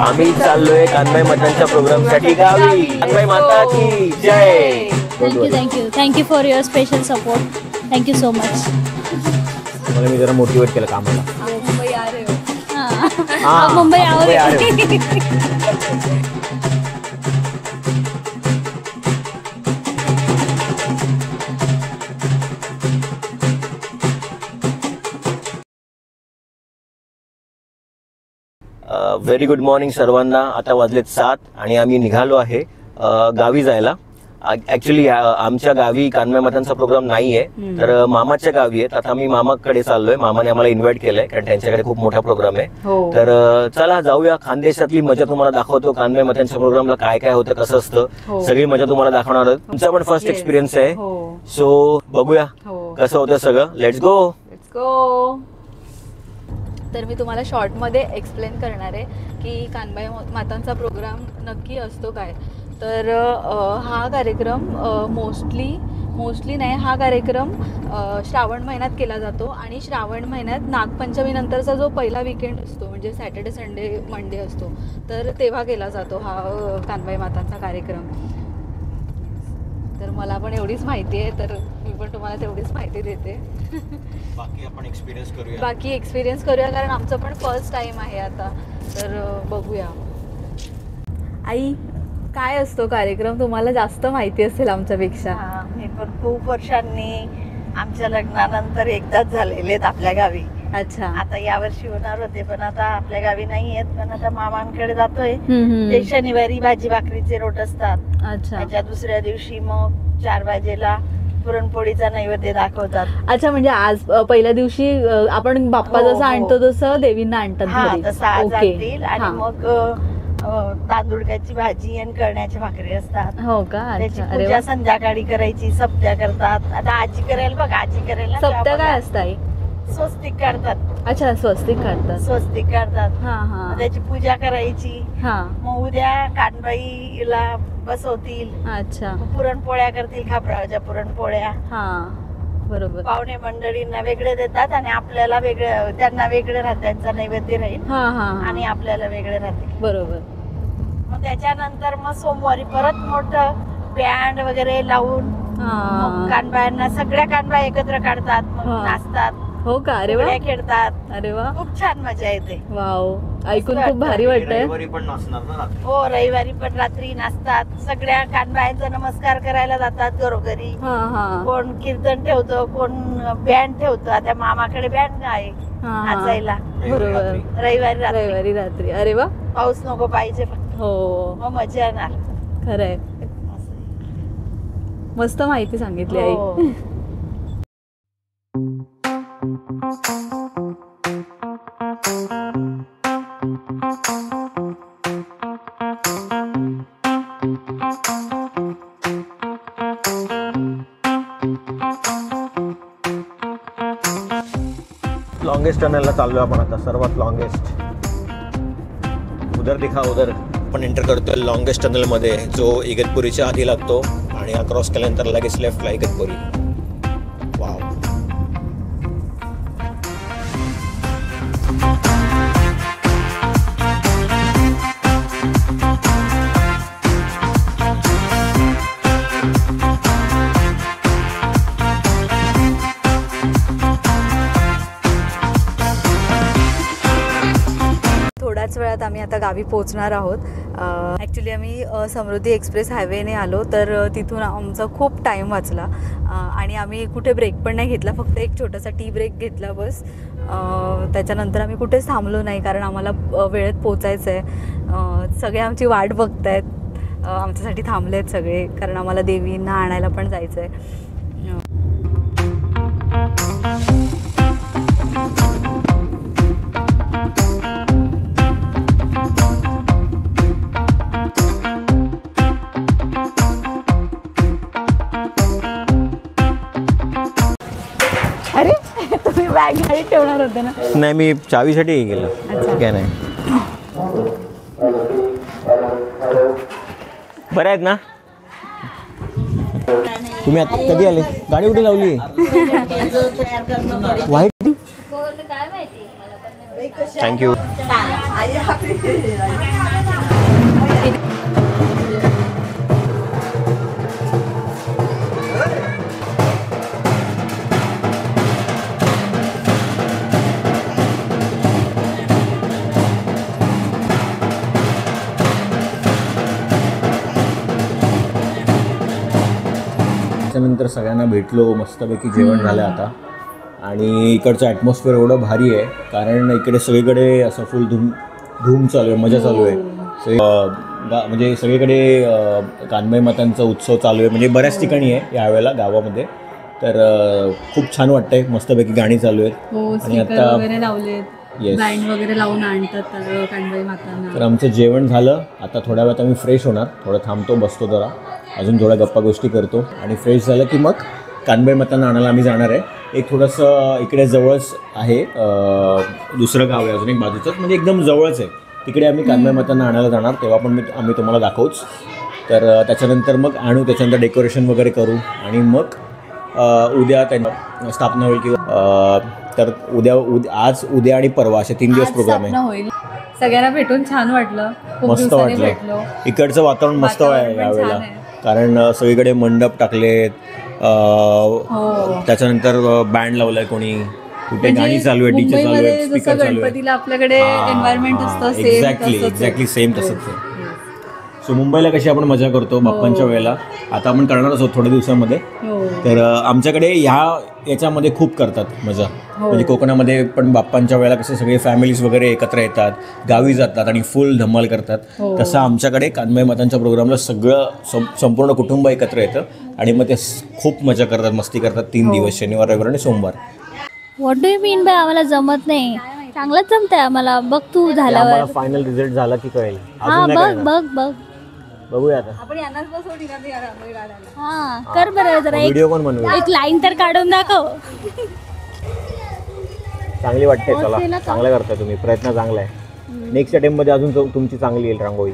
आम्ही चाललोय कानबाई मातांच्या प्रोग्रामसाठी गावी. कानबाई माता की जय. Thank you for your special support. Thank you so much. मला मी जरा मोटिवेट केलं कामाला. मुंबई आ रहे हो. मुंबई आ रहे व्हेरी गुड मॉर्निंग सर्वांना. आता वाजलेत 7 आणि आम्ही निघालो आहे गावी जायला. ऍक्च्युली आमच्या गावी कानबाई मातांचा प्रोग्राम नाहीये, तर मामाच्या गावी आहेत. आता आम्ही मामाकडे चाललोय. मामाने आम्हाला इन्व्हाइट केलंय कारण त्यांच्याकडे खूप मोठा प्रोग्राम आहे. तर चला जाऊया. खानदेशातली मजा तुम्हाला दाखवतो. कानबाई मातांच्या प्रोग्रामला काय काय होतं, कसं असतं, सगळी मजा तुम्हाला दाखवणार आहोत. तुमचा पण फर्स्ट एक्सपिरियन्स आहे, सो बघूया कसं होतं सगळं. Let's go. तर मी तुम्हाला शॉर्टमध्ये एक्सप्लेन करणार आहे की कानबाई मातांचा प्रोग्राम नक्की असतो काय. तर हा कार्यक्रम मोस्टली नाही, हा कार्यक्रम श्रावण महिन्यात केला जातो आणि श्रावण महिन्यात नागपंचमीनंतरचा जो पहिला विकेंड असतो म्हणजे सॅटर्डे संडे मंडे असतो, तर तेव्हा केला जातो हा कानबाई मातांचा कार्यक्रम. तर मला पण एवढीच माहिती आहे, तर मी पण तुम्हाला तेवढीच माहिती देते. बाकी आपण एक्सपिरियन्स करूया कारण आमचं पण फर्स्ट टाइम आहे आता. तर बघूया. आई, काय असतो कार्यक्रम? तुम्हाला जास्त माहिती असेल आमच्यापेक्षा. मी पण खूप वर्षांनी आमच्या लग्नानंतर एकदाच झालेले आहेत आपल्या गावी. अच्छा. आता यावर्षी होणार होते पण आता आपल्या गावी नाही आहेत, पण आता मामांकडे जातोय. ते शनिवारी भाजी भाकरीचे रोट असतात. अच्छा. त्याच्या दुसऱ्या दिवशी मग 4 वाजेला पुरणपोळीचा नैवेद्य दाखवतात. अच्छा, म्हणजे आज पहिल्या दिवशी आपण बाप्पा जसं आणतो तसं देवींना आणतात. तसं आज आणतील आणि मग तांदूळक्याची भाजी आणि कळण्याच्या भाकरी असतात. हो का? त्याची पूजा संध्याकाळी करायची. सप्त्या करतात. आता आजी करायला बघ, आजी करायला सप्त्या काय असतात? स्वस्तिक काढतात. अच्छा, स्वस्तिक काढतात. त्याची पूजा करायची. मग उद्या कानबाईला बसवतील. अच्छा. पुरणपोळ्या करतील, खापराच्या पुरणपोळ्या. बरोबर. पाहुणे मंडळींना वेगळे देतात आणि आपल्याला वेगळं, त्यांना वेगळं राहत, त्यांचा नैवेद्य राहील आणि आपल्याला वेगळे राहतील. बरोबर. मग त्याच्यानंतर मग सोमवारी परत मोठं बँड वगैरे लावून कानबायांना, सगळ्या कानबाई एकत्र काढतात, मग नाचतात. हो का? अरे वा. खेळतात. अरे वा, खूप छान मजा येते. वाव, ऐकून खूप भारी वाटतंय. हो, रविवारी पण रात्री नाचतात. सगळ्या कानबायांचा नमस्कार करायला जातात घरोघरी. कोण कीर्तन ठेवतो, कोण बँड ठेवतो. आता मामाकडे बँड आहे नाचायला. बरोबर. रविवारी रात्री. अरे वा. पाऊस नको पाहिजे. हो, मग मजा येणार. खरंय. मस्त माहिती सांगितली आई. लॉंगेस्ट टनलला चाललोय आपण आता. सर्वात लॉंगेस्ट. उधर दिखा उधर. आपण एंटर करतोय लॉंगेस्ट टनल मध्ये, जो इगतपुरीच्या आधी लागतो आणि हा क्रॉस केल्यानंतर लगेच लेफ्टला इगतपुरी. वाव. थोड्याच वेळात आम्ही आता गावी पोहोचणार आहोत. ॲक्च्युली आम्ही समृद्धी एक्सप्रेस हायवेने आलो, तर तिथून आमचा खूप टाईम वाचला आणि आम्ही कुठे ब्रेक पण नाही घेतला. फक्त एक छोटासा टी ब्रेक घेतला बस. त्याच्यानंतर आम्ही कुठेच थांबलो नाही कारण आम्हाला वेळेत पोचायचं आहे. सगळे आमची वाट बघत आहेत, आमच्यासाठी थांबले आहेत सगळे, कारण आम्हाला देवींना आणायला पण जायचं आहे. अरे, तुम्ही बॅग गाडी ठेवणार होते ना? नाही, मी चावीसाठी गेलो. काय नाही. बरं आहेत ना तुम्ही? आता कधी आले? गाडी कुठे लावली? व्हाईट. थँक्यू. त्याच्यानंतर सगळ्यांना भेटलो, मस्तपैकी जेवण झालं आता. आणि इकडचं ॲटमॉस्फिअर एवढं भारी आहे कारण इकडे सगळीकडे असं फुल धूम चालू आहे, मजा चालू आहे. म्हणजे सगळीकडे कान्बाई मातांचा उत्सव चालू आहे, म्हणजे बऱ्याच ठिकाणी आहे यावेळेला गावामध्ये. तर खूप छान वाटतंय, मस्तपैकी गाणी चालू आहेत आणि आता वगैरे लावलेत, बँड वगैरे लावून आणतात कान्बाई मातांना. तर आमचं जेवण झालं. आता थोड्या वेळात आम्ही फ्रेश होणार, थोडं थांबतो, बसतो जरा, अजून थोड्या गप्पा गोष्टी करतो आणि फ्रेश झालं की मग कान्बाई मातांना आणायला आम्ही जाणार आहे. एक थोडंसं इकडे जवळच आहे, दुसरं गाव आहे अजून एक बाजूचंच, म्हणजे एकदम जवळच आहे. तिकडे आम्ही कान्बाई मातांना आणायला जाणार, तेव्हा पण आम्ही तुम्हाला दाखवूच. तर त्याच्यानंतर मग आणू, त्याच्यानंतर डेकोरेशन वगैरे करू आणि मग उद्या त्यांची स्थापना होईल किंवा तर आज उद्या आणि परवा असे 3 दिवस प्रोग्राम आहे. सगळ्यांना भेटून छान वाटलं, मस्त वाटलं. इकडचं वातावरण मस्त आहे यावेळेला कारण सगळीकडे मंडप टाकलेत, त्याच्यानंतर बँड लावलाय, कोणी कुठे गाणी चालू आहे, डीजे चालू आहे, स्पीकर चालू आहे. आपल्याकडे एन्व्हायरमेंट असतं एक्झॅक्टली सेम तसंच आहे. सो मुंबईला कशी आपण मजा करतो बाप्पांच्या वेळेला, आता आपण करणारच आहोत थोड्या दिवसामध्ये. तर आमच्याकडे याच्यामध्ये खूप करतात मजा, म्हणजे कोकणामध्ये पण बाप्पांच्या वेळेला कसे सगळे फॅमिलीज वगैरे एकत्र येतात, गावी जातात आणि फुल धमाल करतात. तसं आमच्याकडे कान्बाई मातांच्या प्रोग्रामला सगळं संपूर्ण कुटुंब एकत्र येतं आणि मग ते खूप मजा करतात, मस्ती करतात 3 दिवस, शनिवार, रविवार आणि सोमवार. What do you mean by आम्हाला जमत नाही? चांगलंच जमतंय आम्हाला, बघ तू झाल्यावर. फायनल रिझल्ट झाला की कळेल. हा बघ बघूया आता. हा कर बरं, जरा व्हिडिओ पण बनवू, एक लाईन तर काढून दाखव. चांगली वाटते. चला, चांगलं करताय तुम्ही, प्रयत्न चांगला आहे. नेक्स्ट अटेम्प्ट मध्ये अजून तुमची चांगली येईल रांगोळी.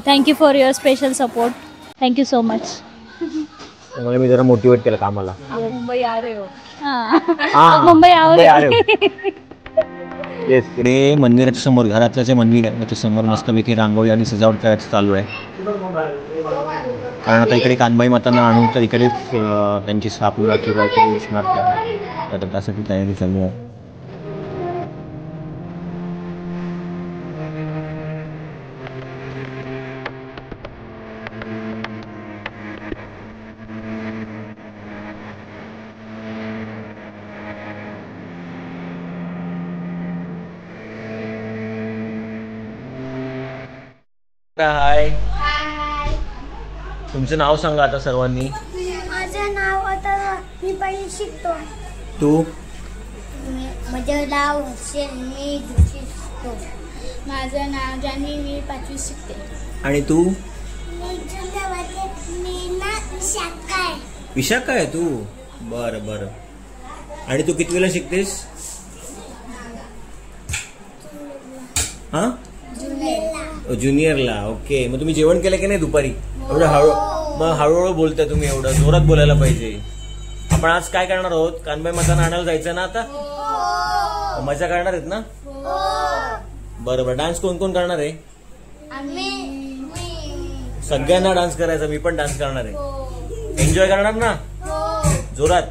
Thank you for your special support. Thank you so much. त्यामुळे मी जरा मोटिवेट केलं कामाला. मुंबई आ रहे हो. मुंबई आ रहे हो. येस, इकडे मंदिराच्या समोर, घरातल्याचे मंदिर आहे, त्याच्या समोर मस्तपैकी रांगोळी आणि सजावट करायचं चालू आहे. कारण आता इकडे कान्बाई मातांना आणून तर इकडेच त्यांची स्थापना किंवा तर त्यासाठी तयारी चालू आहे. हाय, तुमचं नाव सांगा आता सर्वांनी. माझं नाव आता मी पहिली शिकतो. तू? माझं नाव हुसेन, मी 2री शिकतो. माझं नाव जान्हवी, मी 5वी शिकते. आणि तू? मी ना विशाखा आहे. विशाखा आहे तू? बरं बरं. आणि तू कितवीला शिकतेस? हा, ज्युनियरला. ओके, मग तुम्ही जेवण केलं की नाही दुपारी? एवढं हळूहळू बोलताय तुम्ही, एवढं जोरात बोलायला पाहिजे. आपण आज काय करणार आहोत? कान्बाई मातांना आणायला जायचं ना आता? मजा करणार आहेत ना? बरोबर. डान्स कोण कोण करणार आहे? सगळ्यांना डान्स करायचा, मी पण डान्स करणार आहे. एन्जॉय करणार ना जोरात?